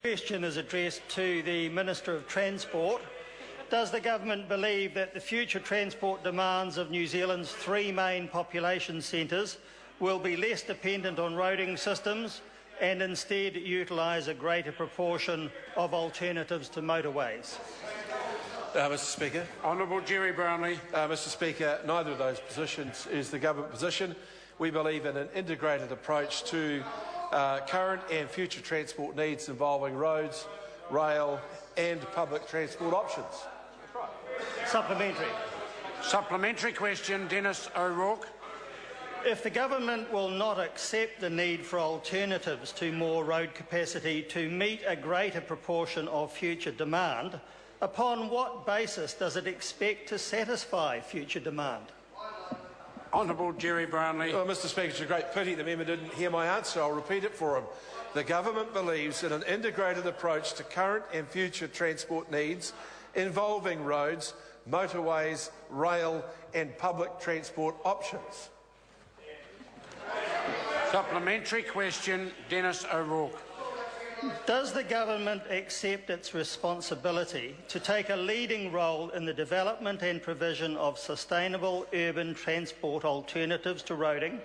The question is addressed to the Minister of Transport. Does the government believe that the future transport demands of New Zealand's three main population centres will be less dependent on roading systems and instead utilise a greater proportion of alternatives to motorways? Mr Speaker. Honourable Jerry Brownlee. Mr Speaker, neither of those positions is the government position. We believe in an integrated approach to current and future transport needs involving roads, rail and public transport options. Supplementary. Supplementary question, Denis O'Rourke. If the government will not accept the need for alternatives to more road capacity to meet a greater proportion of future demand, upon what basis does it expect to satisfy future demand? Honourable Jerry Brownlee. Well, Mr Speaker, it's a great pity the member didn't hear my answer. I'll repeat it for him. The government believes in an integrated approach to current and future transport needs involving roads, motorways, rail and public transport options. Supplementary question, Denis O'Rourke. Does the government accept its responsibility to take a leading role in the development and provision of sustainable urban transport alternatives to roading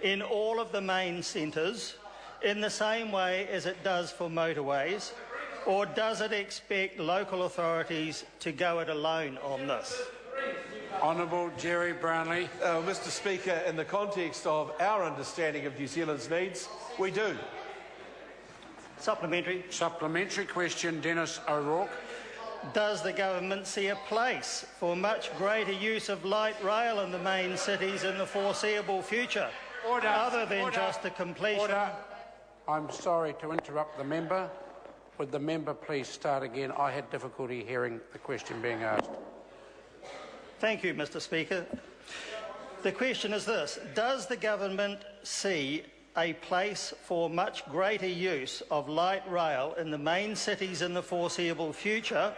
in all of the main centres in the same way as it does for motorways, or does it expect local authorities to go it alone on this? Honourable Jerry Brownlee. Mr Speaker, in the context of our understanding of New Zealand's needs, we do. Supplementary. Supplementary question, Denis O'Rourke. Does the government see a place for much greater use of light rail in the main cities in the foreseeable future, other than just the completion? Order. I'm sorry to interrupt the member. Would the member please start again? I had difficulty hearing the question being asked. Thank you, Mr Speaker. The question is this: does the government see a place for much greater use of light rail in the main cities in the foreseeable future,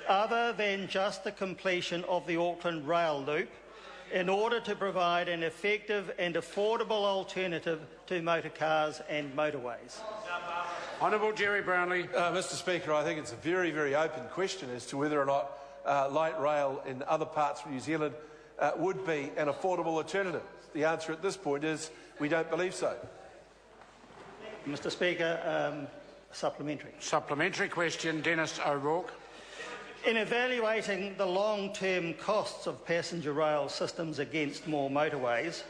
other than just the completion of the Auckland Rail Loop, in order to provide an effective and affordable alternative to motor cars and motorways? Honourable Jerry Brownlee. Mr Speaker, I think it's a very, very open question as to whether or not light rail in other parts of New Zealand would be an affordable alternative. The answer at this point is we don't believe so. Mr Speaker, supplementary. Supplementary question, Denis O'Rourke. In evaluating the long-term costs of passenger rail systems against more motorways,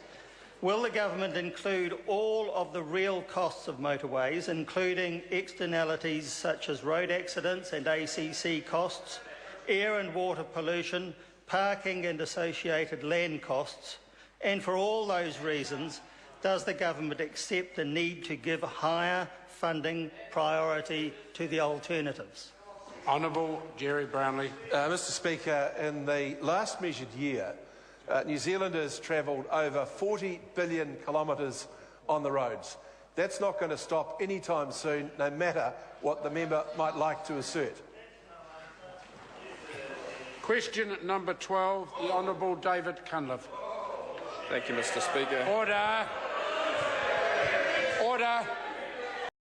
will the government include all of the real costs of motorways, including externalities such as road accidents and ACC costs, air and water pollution, parking and associated land costs, and for all those reasons, does the government accept the need to give higher funding priority to the alternatives? Honourable Jerry Brownlee. Mr Speaker, in the last measured year, New Zealanders travelled over 40 billion kilometres on the roads. That's not going to stop anytime soon, no matter what the member might like to assert. Question number 12, the Honourable David Cunliffe. Thank you, Mr Speaker. Order. Order.